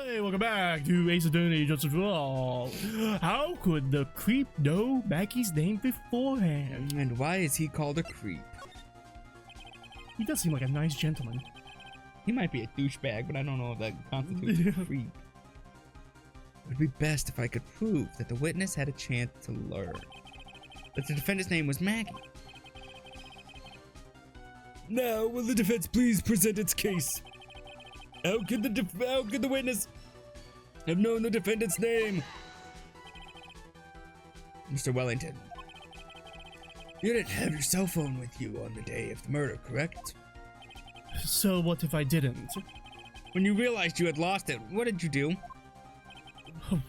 Hey, welcome back to Ace Attorney Justice for All. How could the creep know Maggie's name beforehand? And why is he called a creep? He does seem like a nice gentleman. He might be a douchebag, but I don't know if that constitutes a creep. It would be best if I could prove that the witness had a chance to learn that the defendant's name was Maggie. Now, will the defense please present its case? How could the witness have known the defendant's name? Mr. Wellington, you didn't have your cell phone with you on the day of the murder, correct? So what if I didn't? When you realized you had lost it, what did you do?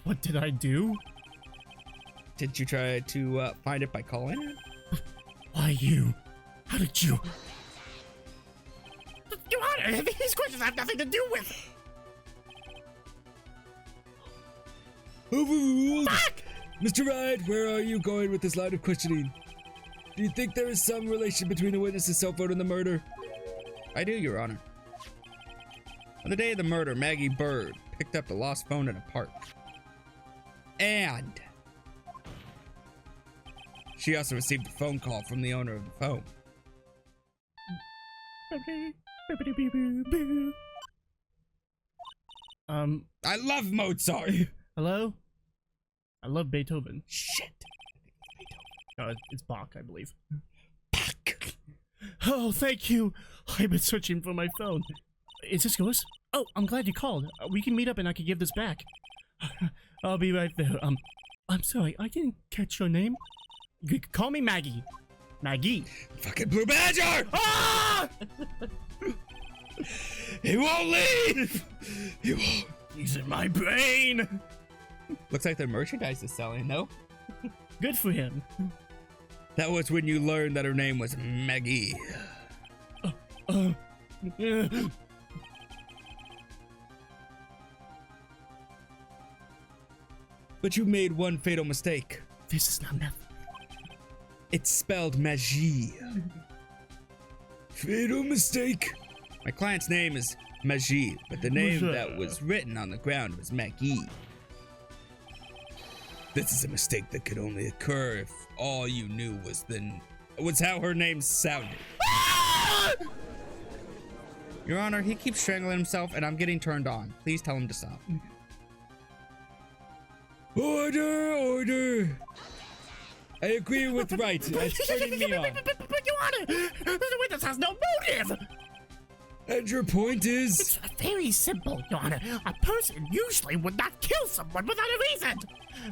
What did I do? Did you try to find it by calling it? Why you? How did you? Your Honor, these questions have nothing to do with. Overruled! Fuck! Mr. Wright, where are you going with this line of questioning? Do you think there is some relation between the witness's cell phone and the murder? I do, Your Honor. On the day of the murder, Maggie Bird picked up the lost phone in a park. And she also received a phone call from the owner of the phone. I love Mozart. Hello? I love Beethoven. Shit. No, it's Bach, I believe. Bach. Oh, thank you. I've been searching for my phone. Is this yours? Oh, I'm glad you called. We can meet up and I can give this back. I'll be right there. I'm sorry, I didn't catch your name. Call me Maggie. Maggie. Fucking Blue Badger! Ah! He won't leave! He won't. He's in my brain. Looks like the merchandise is selling, though. Good for him. That was when you learned that her name was Maggie. But you made one fatal mistake. This is not nothing. It's spelled Magie. Fatal mistake. My client's name is Magie, but the name that was written on the ground was Maggie. This is a mistake that could only occur if all you knew was how her name sounded. Your Honor, he keeps strangling himself and I'm getting turned on. Please tell him to stop. Order, order. I agree with Wright. It's turning me on. But Your Honor, the witness has no motive. And your point is? It's very simple, Your Honor. A person usually would not kill someone without a reason.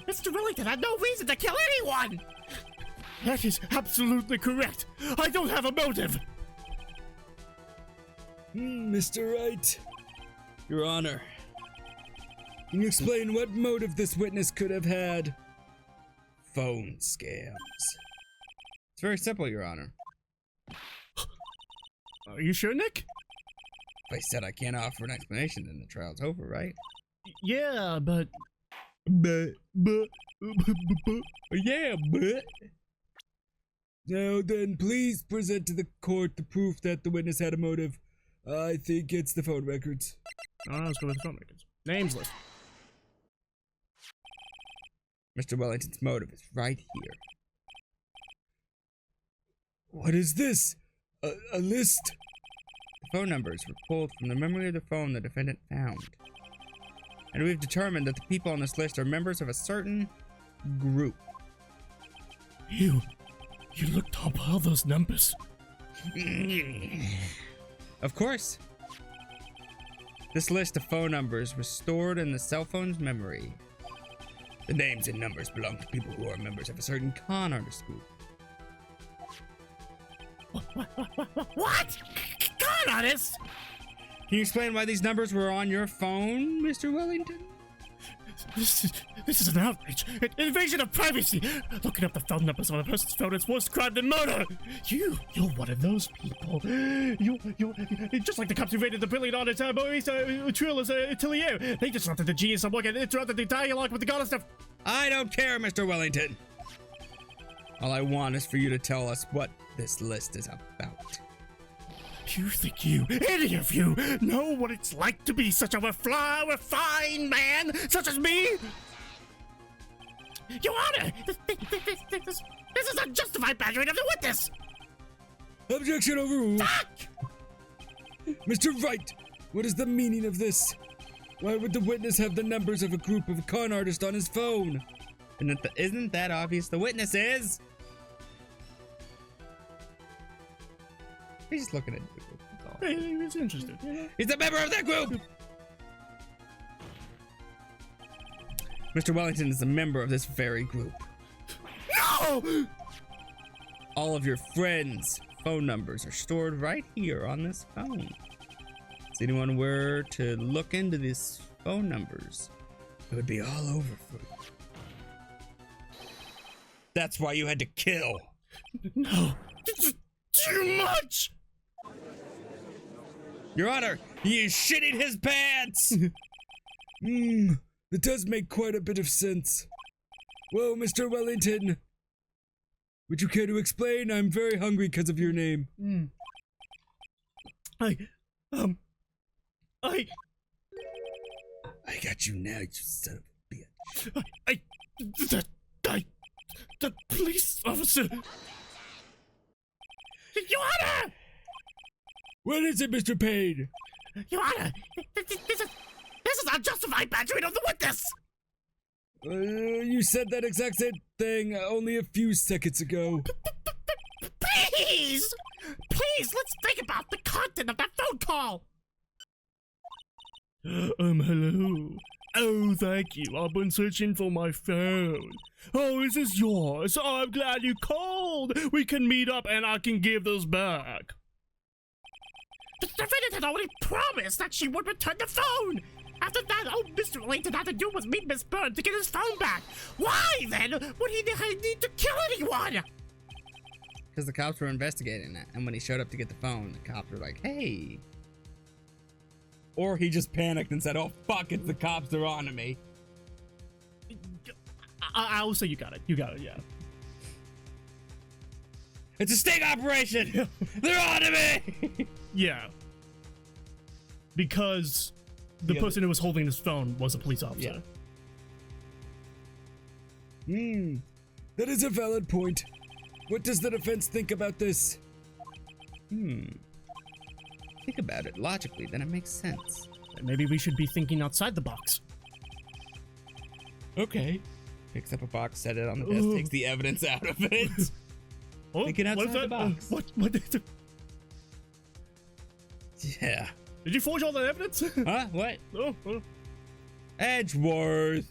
Mr. Wellington had no reason to kill anyone. That is absolutely correct. I don't have a motive. Mr. Wright. Your Honor. Can you explain what motive this witness could have had? Phone scams. It's very simple, Your Honor. Are you sure, Nick? If I said I can't offer an explanation, then the trial's over, right? Yeah, but... Yeah, but... Now then, please present to the court the proof that the witness had a motive. I think it's the phone records. Let's go with the phone records. Names list. Mr. Wellington's motive is right here. What is this? A list? The phone numbers were pulled from the memory of the phone the defendant found. And we've determined that the people on this list are members of a certain group. You looked up all those numbers. Of course. This list of phone numbers was stored in the cell phone's memory. The names and numbers belong to people who are members of a certain con artist group. What? Con artists? Can you explain why these numbers were on your phone, Mr. Wellington? This is an outrage. An invasion of privacy. Looking up the phone numbers on a person's phone is worse crime than murder. You're one of those people. You just like the cops who raided the brilliant artist Maurice Triller's atelier. They disrupted the genius of work and interrupted the dialogue with the goddess of... I don't care, Mr. Wellington. All I want is for you to tell us what this list is about. You think any of you, know what it's like to be such a refined man such as me? Your Honor, this is unjustified badgering of the witness! Objection overruled. Fuck! Mr. Wright, what is the meaning of this? Why would the witness have the numbers of a group of con artists on his phone? Isn't that obvious? The witness is. He's just looking at the group. That's all. Hey, he was interested. He's a member of that group! Mr. Wellington is a member of this very group. No! All of your friends' phone numbers are stored right here on this phone. If anyone were to look into these phone numbers, it would be all over for you. That's why you had to kill. No, this is too much! Your Honor, he is shitting his pants! That does make quite a bit of sense. Well, Mr. Wellington, would you care to explain? I'm very hungry because of your name. I got you now, you son of a bitch. the police officer. Your Honor! What is it, Mr. Payne? Your Honor, this is unjustified badgering of the witness! You said that exact same thing only a few seconds ago. Please! Please, let's think about the content of that phone call! Hello. Oh, thank you. I've been searching for my phone. Oh, is this yours? Oh, I'm glad you called. We can meet up and I can give those back. The defendant had already promised that she would return the phone. After that, all Mr. Wellington had to do was meet Miss Byrne to get his phone back. Why, then, would he need to kill anyone? Because the cops were investigating it, and when he showed up to get the phone, the cops were like, hey. Or he just panicked and said, oh, fuck, it's the cops, they're on to me. I will say you got it. You got it, yeah. It's a sting operation! They're on to me! Yeah. Because the Yeah, person who was holding his phone was a police officer. Yeah. That is a valid point. What does the defense think about this? Think about it logically, then it makes sense. Maybe we should be thinking outside the box. Okay. Picks up a box, set it on the desk, Ooh. takes the evidence out of it. Oh, Thinking outside what's that? the box. What is it? Yeah. Did you forge all that evidence? Huh? What? Oh. Edgeworth.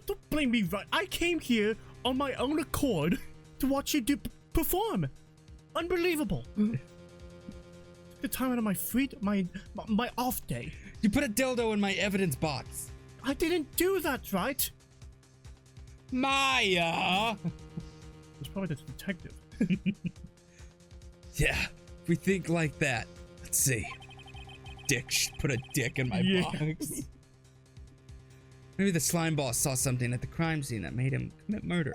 Don't blame me, right? I came here on my own accord to watch you perform. Unbelievable. The time out of my off day. You put a dildo in my evidence box. I didn't do that, right? Maya! It was probably the detective. Yeah, if we think like that. Let's see. Put a dick in my Yeah. box. Maybe the slime boss saw something at the crime scene that made him commit murder.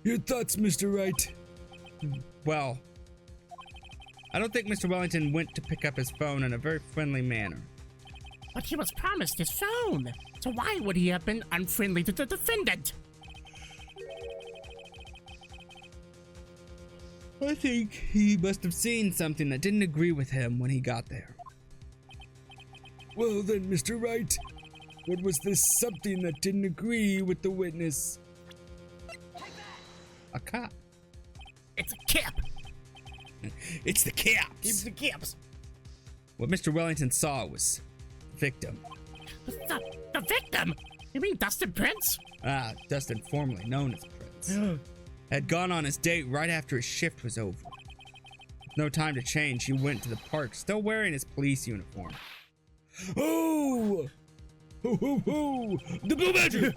Your thoughts, Mr. Wright? Well, I don't think Mr. Wellington went to pick up his phone in a very friendly manner. But he was promised his phone. So why would he have been unfriendly to the defendant? I think he must have seen something that didn't agree with him when he got there. Well then, Mr. Wright, what was this something that didn't agree with the witness? A cop. It's a cap. It's the Keep cops. the caps. What Mr. Wellington saw was victim. The victim? You mean Dustin Prince? Dustin, formerly known as Prince, had gone on his date right after his shift was over. With no time to change, he went to the park, still wearing his police uniform. Oh! Ho ho ho! The Blue Badger!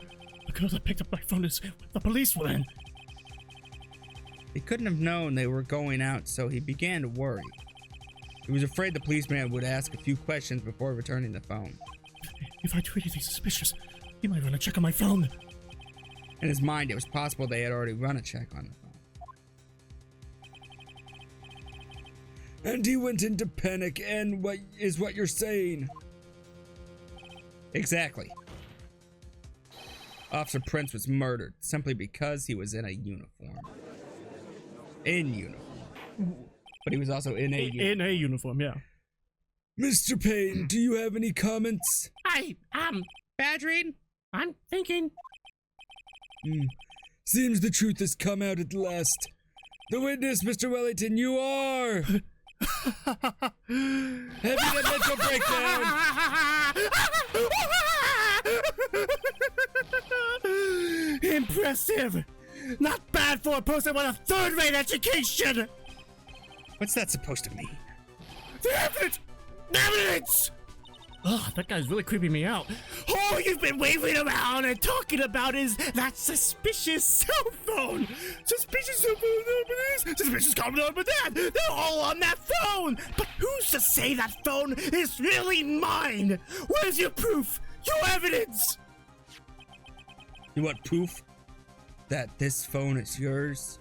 The girl that picked up my phone is the police were in. He couldn't have known they were going out, so he began to worry. He was afraid the policeman would ask a few questions before returning the phone. If I do anything suspicious, he might run a check on my phone. In his mind, it was possible they had already run a check on the phone. And he went into panic, and what you're saying? Exactly. Officer Prince was murdered simply because he was in a uniform. In uniform. But he was also in a uniform. In a uniform, yeah. Mr. Payne, do you have any comments? Badgering? I'm thinking. Seems the truth has come out at last. The witness, Mr. Wellington, you are having a mental breakdown. Impressive! Not bad for a person with a third-rate education! What's that supposed to mean? The evidence! Evidence! Oh, that guy's really creeping me out. All you've been waving around and talking about is that suspicious cell phone! Suspicious cell phone number this, suspicious call number that! They're all on that phone! But who's to say that phone is really mine? Where's your proof? Your evidence! You want proof that this phone is yours?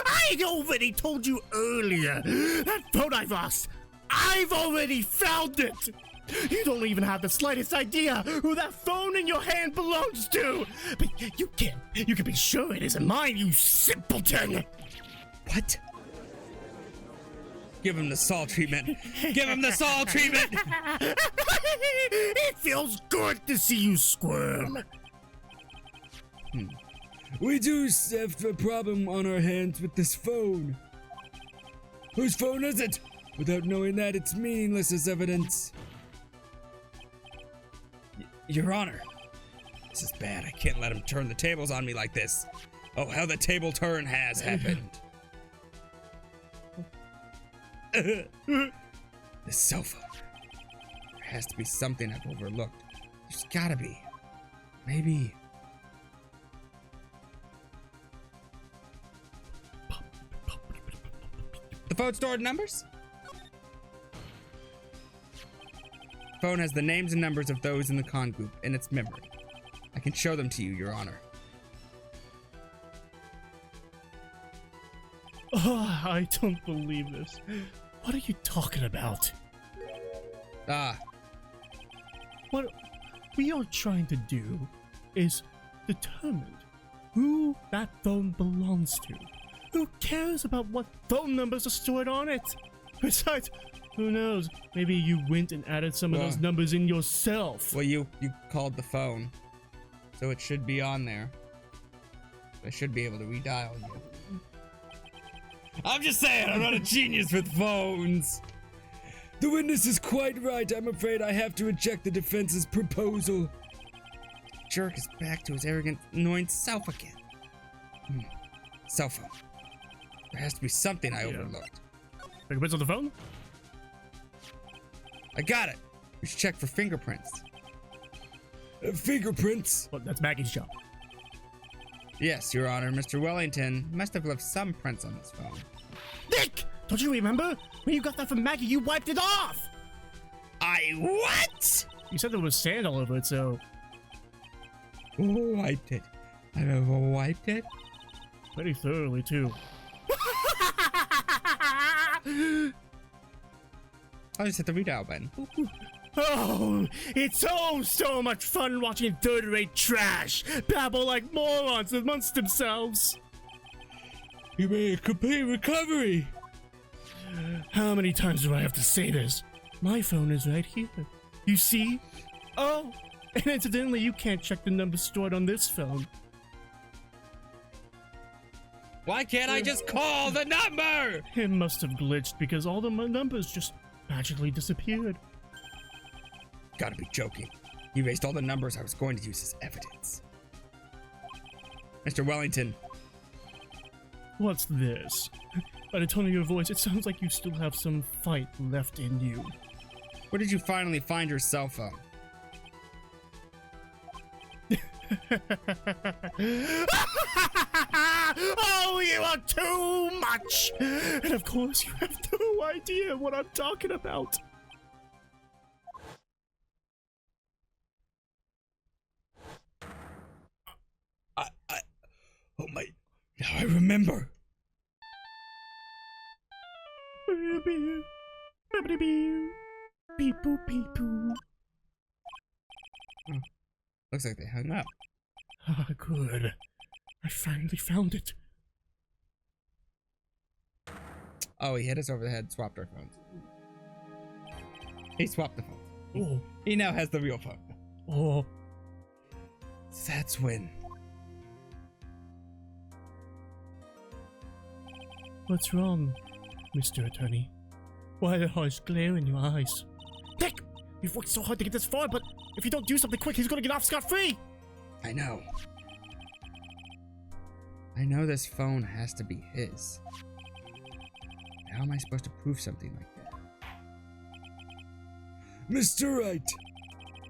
I already told you earlier. That phone I've lost, I've already found it. You don't even have the slightest idea who that phone in your hand belongs to. But you can be sure it isn't mine, you simpleton. What? Give him the Saul treatment. Give him the Saul treatment. It feels good to see you squirm. We do have a problem on our hands with this phone. Whose phone is it? Without knowing that, it's meaningless as evidence. Your Honor, this is bad. I can't let him turn the tables on me like this. Oh, how the table turn has happened. This cell phone. There has to be something I've overlooked. There's gotta be. Maybe. The phone stored numbers? Phone has the names and numbers of those in the con group in its memory. I can show them to you, Your Honor. Oh, I don't believe this. What are you talking about? Ah, What we are trying to do is determine who that phone belongs to. Who cares about what phone numbers are stored on it? Besides, who knows? Maybe you went and added some of those numbers in yourself. well, you called the phone, so it should be on there. I should be able to redial you. I'm just saying, I'm not a genius with phones. The witness is quite right. I'm afraid I have to reject the defense's proposal. Jerk is back to his arrogant, annoying self again. Cell phone. There has to be something I overlooked. Fingerprints on the phone? I got it. We should check for fingerprints. Fingerprints? Well, that's Maggie's job. Yes, Your Honor. Mr. Wellington must have left some prints on this phone. Nick! Don't you remember? When you got that from Maggie, you wiped it off! What? You said there was sand all over it, so... Oh, I did. I wiped it? Pretty thoroughly, too. I'll just hit the redial button. Oh, it's so much fun watching third-rate trash babble like morons amongst themselves. You made a complete recovery. How many times do I have to say this? My phone is right here. You see? Oh, and incidentally, you can't check the numbers stored on this phone. Why can't I just call the number? It must have glitched because all the numbers just magically disappeared. Gotta be joking. He erased all the numbers I was going to use as evidence. Mr. Wellington. What's this? By the tone of your voice, it sounds like you still have some fight left in you. Where did you finally find your cell phone? Oh, you are too much! And of course, you have no idea what I'm talking about. Oh my, now I remember. Beep-boop, beep-boop. Looks like they hung up. Ah, good. I finally found it. Oh, he hit us over the head, swapped our phones. He swapped the phones. Oh, He now has the real phone. oh. That's when. What's wrong, Mr. Attorney? Why are the harsh glare in your eyes? Nick! We've worked so hard to get this far, but if you don't do something quick, he's gonna get off scot-free! I know. I know this phone has to be his. How am I supposed to prove something like that? Mr. Wright,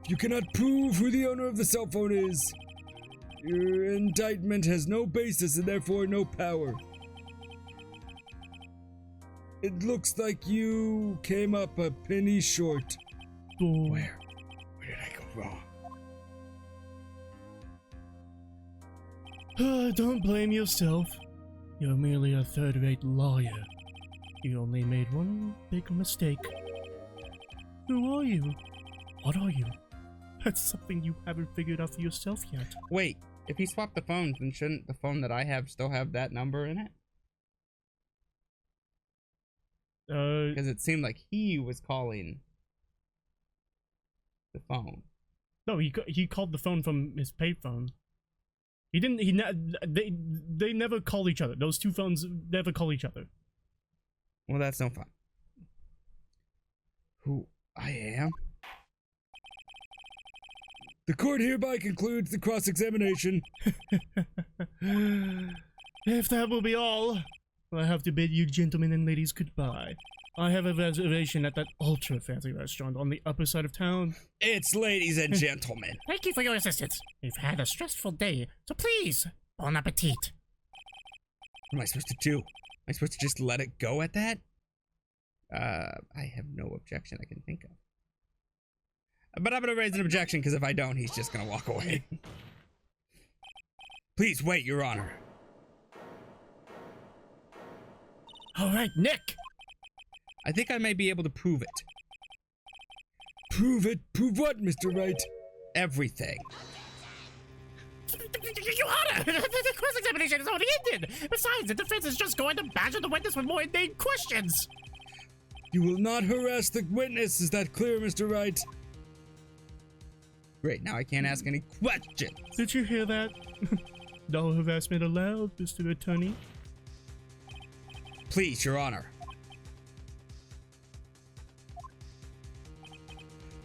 you cannot prove who the owner of the cell phone is. Your indictment has no basis and therefore no power. It looks like you came up a penny short. Oh. Where did I go wrong? Don't blame yourself. You're merely a third-rate lawyer. You only made one big mistake. Who are you? What are you? That's something you haven't figured out for yourself yet. Wait, if he swapped the phones, then shouldn't the phone that I have still have that number in it? Because it seemed like he was calling the phone. No, he called the phone from his payphone. He didn't. They never call each other. Those two phones never call each other. Well, that's no fun. Who I am? The court hereby concludes the cross-examination. If that will be all, I have to bid you gentlemen and ladies goodbye. I have a reservation at that ultra-fancy restaurant on the upper side of town. It's ladies and gentlemen. Thank you for your assistance. We've had a stressful day, so please, bon appetit. What am I supposed to do? Am I supposed to just let it go at that? I have no objection I can think of. But I'm gonna raise an objection because if I don't, he's just gonna walk away. Please wait, Your Honor. All right, Nick. I think I may be able to prove it. Prove it? Prove what, Mr. Wright? Everything. Your Honor, the cross-examination is already ended. Besides, the defense is just going to badger the witness with more inane questions. You will not harass the witness. Is that clear, Mr. Wright? Great, now I can't ask any questions. Did you hear that? No harassment allowed, Mr. Attorney. Please, Your Honor.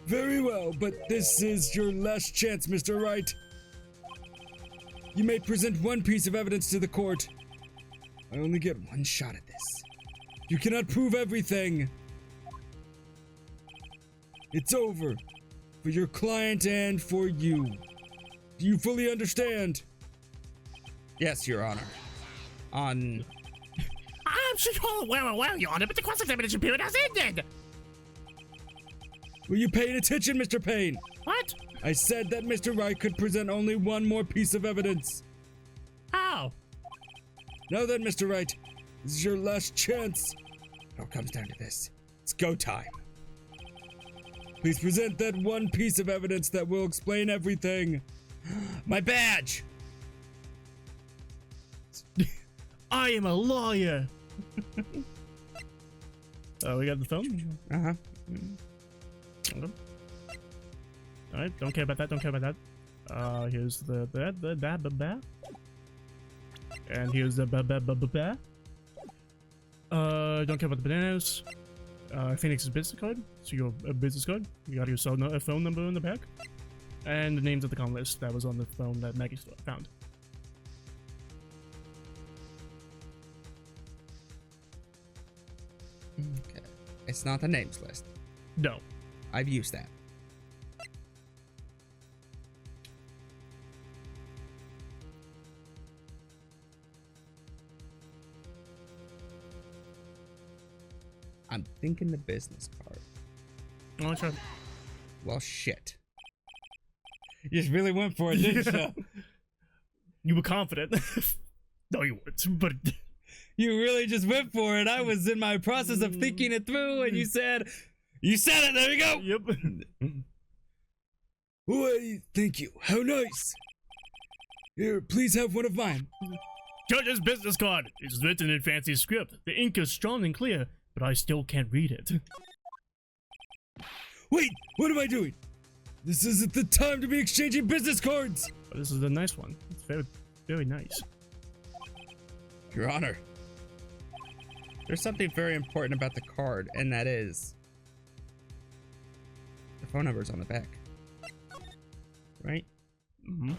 Very well, but this is your last chance, Mr. Wright. You may present one piece of evidence to the court. I only get one shot at this. You cannot prove everything. It's over. For your client and for you. Do you fully understand? Yes, Your Honor. On... I'm sure you're all aware, Your Honor, but the cross-examination period has ended. Were you paying attention, Mr. Payne? What? I said that Mr. Wright could present only one more piece of evidence. How? Now then, Mr. Wright, this is your last chance. It all comes down to this. It's go time. Please present that one piece of evidence that will explain everything. My badge! I am a lawyer. Oh, we got the phone? Uh-huh. Okay. Alright, don't care about that, don't care about that. Here's the ba. And here's the ba. Don't care about the bananas. Phoenix's business card. So your business card. You got your phone number in the back. And the names of the con list that was on the phone that Maggie found. Okay. It's not the names list. No. I've used that. I'm thinking the business card. Oh, try. Well, shit. You just really went for it, didn't you? You were confident. No, you weren't, but... You really just went for it. I was in my process of thinking it through, and you said, You said it. There we go. Yep. Why, thank you. How nice. Here, please have one of mine. Judge's business card. It's written in fancy script. The ink is strong and clear, but I still can't read it. Wait, what am I doing? This isn't the time to be exchanging business cards. But this is a nice one. It's very, very nice. Your Honor. There's something very important about the card, and that is the phone number's on the back. Right? Mm-hmm.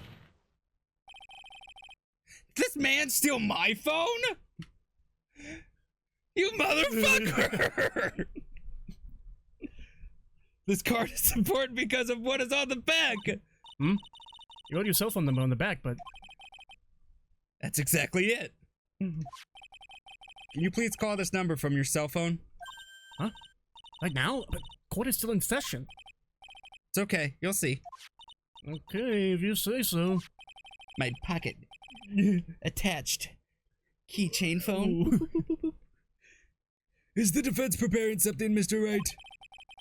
This man steal my phone? You motherfucker! This card is important because of what is on the back. Hmm? You wrote your cell phone number on the back, but... That's exactly it. Can you please call this number from your cell phone? Huh? Right now? But court is still in session. It's okay. You'll see. Okay, if you say so. My pocket attached keychain phone. Is the defense preparing something, Mr. Wright?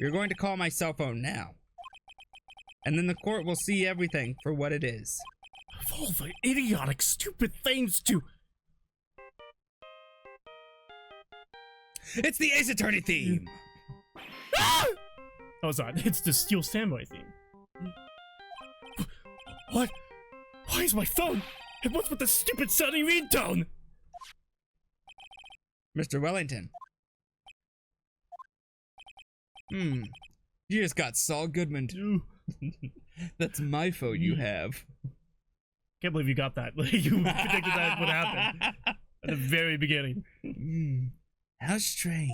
You're going to call my cell phone now. And then the court will see everything for what it is. Of all the idiotic, stupid things to... It's the Ace Attorney theme! Ah! Oh, sorry, it's the Steel Samurai theme. What? Why is my phone? And what's with the stupid sounding ringtone? Mr. Wellington. You just got Saul Goodman. That's my phone you have. Can't believe you got that. Like, you predicted that would happen at the very beginning. How strange.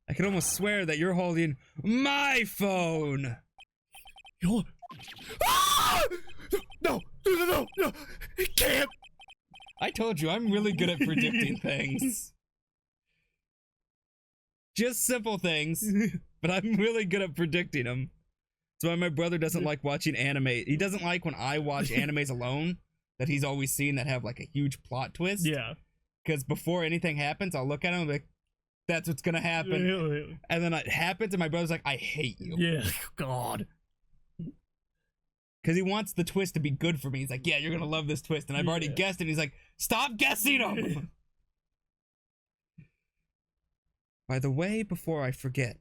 I could almost swear that you're holding my phone. You're... Ah! No! It can't! I told you, I'm really good at predicting things. Just simple things, but I'm really good at predicting them. That's why my brother doesn't like watching anime. He doesn't like when I watch animes alone that he's always seen that have like a huge plot twist. Yeah. Because before anything happens, I'll look at him and be like, that's what's gonna happen. And then it happens and my brother's like, I hate you. Yeah, God. Because he wants the twist to be good for me. He's like, yeah, you're gonna love this twist. And I've already guessed it. He's like, stop guessing them! By the way, before I forget,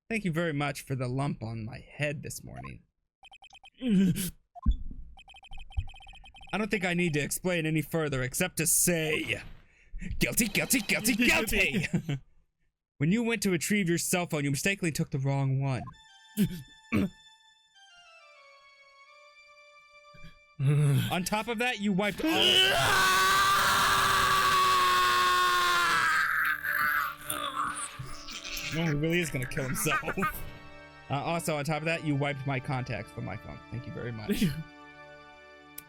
thank you very much for the lump on my head this morning. I don't think I need to explain any further except to say, guilty, guilty, guilty, guilty! When you went to retrieve your cell phone, you mistakenly took the wrong one. On top of that, you wiped all... No, he really is gonna kill himself. Also, on top of that, you wiped my contacts from my phone. Thank you very much.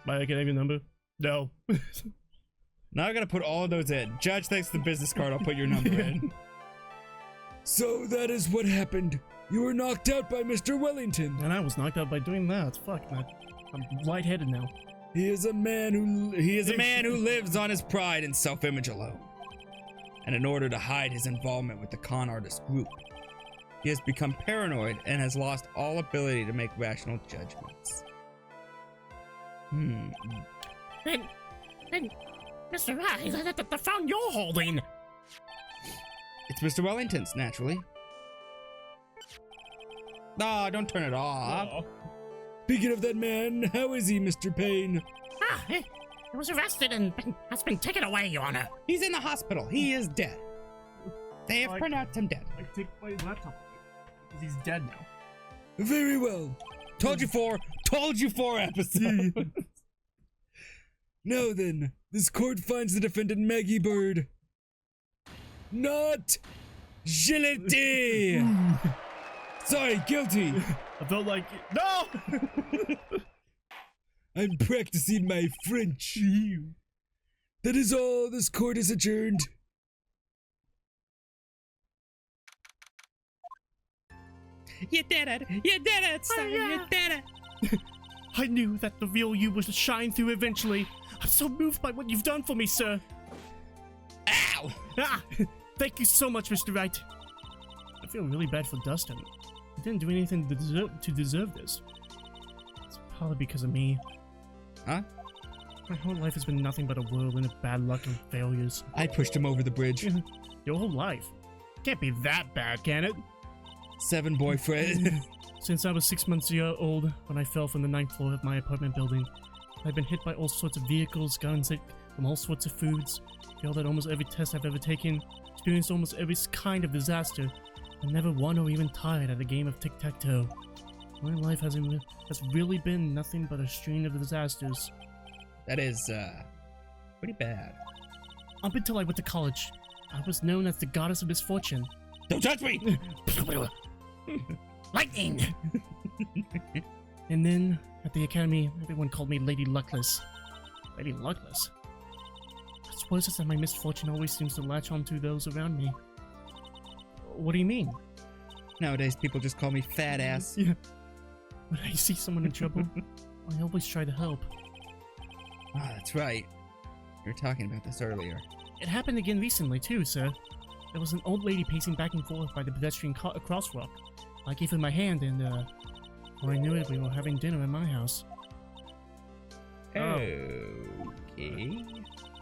My Canadian number? No. Now I gotta put all of those in. Judge, thanks for the business card. I'll put your number in. So that is what happened. You were knocked out by Mr. Wellington. And I was knocked out by doing that. Fuck, man. I'm lightheaded now. He is a man who lives on his pride and self-image alone. And in order to hide his involvement with the con artist group, he has become paranoid and has lost all ability to make rational judgments. And Mr. Rai, the phone you're holding. It's Mr. Wellington's, naturally. Ah, don't turn it off. Oh. Speaking of that man, how is he, Mr. Payne? He was arrested and has been taken away, Your Honor. He's in the hospital. He is dead. They have pronounced him dead. I take my laptop because he's dead now. Very well. Told you 4 episodes. Now then, this court finds the defendant Maggie Bird not guilty. Sorry, guilty. I felt like no. I'm practicing my French. That is all. This court is adjourned. You did it! You did it, son! You did it! I knew that the real you was to shine through eventually. I'm so moved by what you've done for me, sir. Ow! Thank you so much, Mr. Wright. feel really bad for Dustin. He didn't do anything to deserve this. It's probably because of me. Huh? My whole life has been nothing but a whirlwind of bad luck and failures. I pushed him over the bridge. Your whole life. Can't be that bad, can it? 7 boyfriend. Since I was 6 months old, when I fell from the 9th floor of my apartment building, I've been hit by all sorts of vehicles, gotten sick from all sorts of foods, failed at almost every test I've ever taken, experienced almost every kind of disaster, and never won or even tied at a game of tic-tac-toe. My life has really been nothing but a string of disasters. That is, pretty bad. Up until I went to college, I was known as the goddess of misfortune. Don't touch me! Lightning! And then, at the academy, everyone called me Lady Luckless. Lady Luckless? What's worse is that my misfortune always seems to latch onto those around me. What do you mean? Nowadays, people just call me fat ass. Yeah. When I see someone in trouble, I always try to help. Ah, that's right. We were talking about this earlier. It happened again recently, too, sir. There was an old lady pacing back and forth by the pedestrian crosswalk. I gave her my hand, and, before I knew it, we were having dinner at my house. Okay.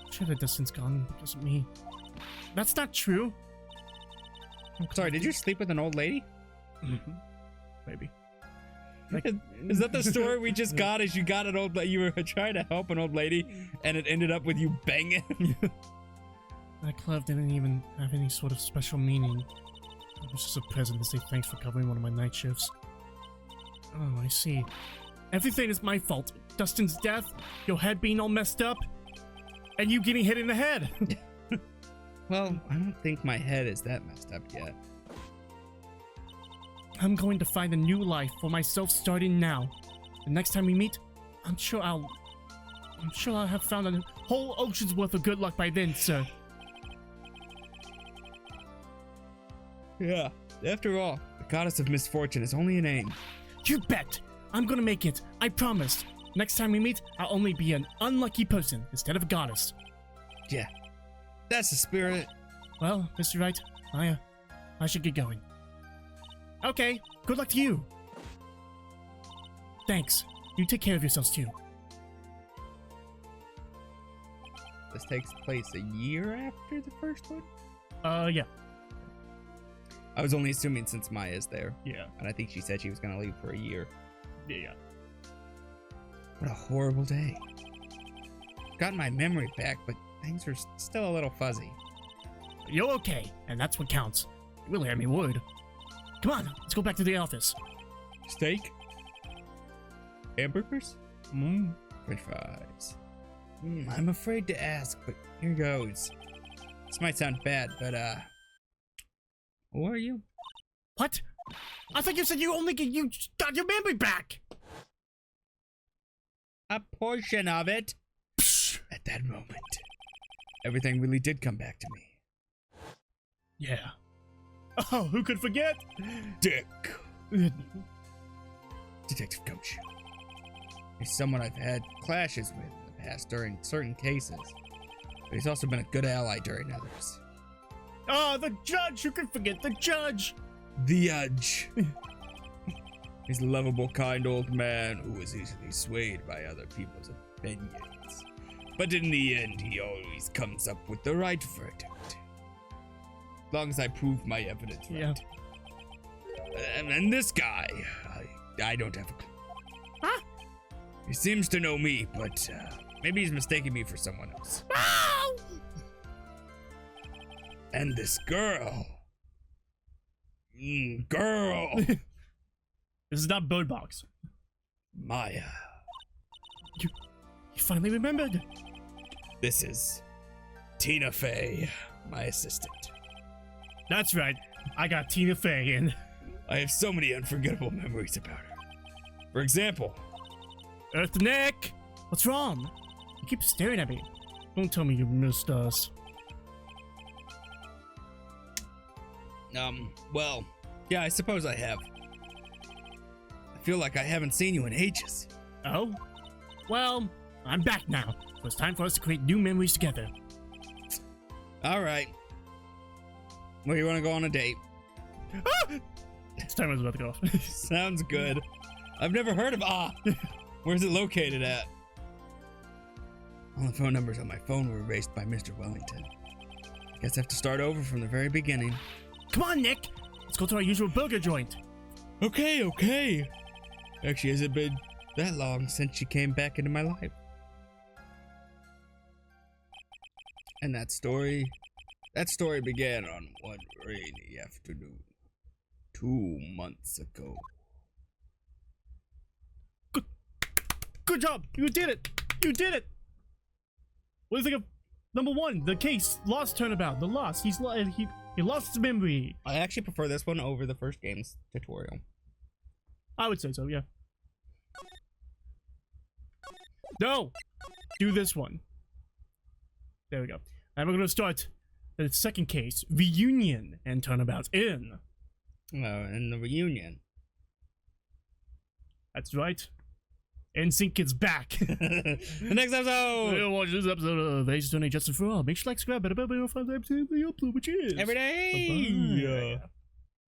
Sure, the Dustin's gone because of me. That's not true. Sorry, did you sleep with an old lady? Maybe. Is that the story we just got? Is you got an old, you were trying to help an old lady, and it ended up with you banging? That club didn't even have any sort of special meaning. It was just a present to say thanks for covering one of my night shifts. Oh, I see. Everything is my fault. Dustin's death, your head being all messed up, and you getting hit in the head. Well, I don't think my head is that messed up yet. I'm going to find a new life for myself starting now. The next time we meet, I'm sure I'll have found a whole ocean's worth of good luck by then, sir. Yeah. After all, the goddess of misfortune is only a name. You bet! I'm gonna make it, I promise. Next time we meet, I'll only be an unlucky person instead of a goddess. Yeah. That's the spirit. Well, Mr. Wright, I should get going. Okay, good luck to you. Thanks. You take care of yourselves too. This takes place a year after the first one? Yeah. I was only assuming since Maya's there. Yeah. And I think she said she was gonna leave for a year. Yeah. What a horrible day. Got my memory back, but things are still a little fuzzy. You're okay, and that's what counts. You really had me worried. Come on, let's go back to the office. Steak? Hamburgers? Mm. French fries. I'm afraid to ask, but here goes. This might sound bad, but who are you? What? I thought you said you got your memory back. A portion of it. At that moment, everything really did come back to me. Yeah. Oh, who could forget? Dick. Detective Coach. He's someone I've had clashes with in the past during certain cases, but he's also been a good ally during others. Oh, the judge! Who could forget the judge? The Judge. He's a lovable, kind old man who is easily swayed by other people's opinions. But in the end, he always comes up with the right verdict. As long as I prove my evidence right. Yeah. And this guy, I don't have a clue. Huh? He seems to know me, but maybe he's mistaking me for someone else. Ow! And this girl. Girl. This is not Bird Box. Maya. You finally remembered. This is Tina Fey, my assistant. That's right. I got Tina Fey in. I have so many unforgettable memories about her. For example, Earth Nick! What's wrong? You keep staring at me. Don't tell me you missed us. well, yeah, I suppose I have. I feel like I haven't seen you in ages. Oh? Well, I'm back now. So it's time for us to create new memories together. All right. Where do you want to go on a date? Ah! This timer's about to go off. Sounds good. I've never heard of Where's it located at? All the phone numbers on my phone were erased by Mr. Wellington. Guess I have to start over from the very beginning. Come on, Nick. Let's go to our usual burger joint. Okay. Actually, has it been that long since she came back into my life? And that story began on one rainy afternoon 2 months ago. Good job. You did it. You did it. What do you think of number 1? The case, lost turnabout. The loss. He lost his memory. I actually prefer this one over the first game's tutorial. I would say so, yeah. No! Do this one. There we go. And we're going to start the second case, reunion and turnabout in. And the reunion. That's right. NSYNC is back. The next episode! We'll watch this episode of Ace Attorney Justice for All. Make sure you like, subscribe, better, find the episode we upload, which is Every day! Bye-bye.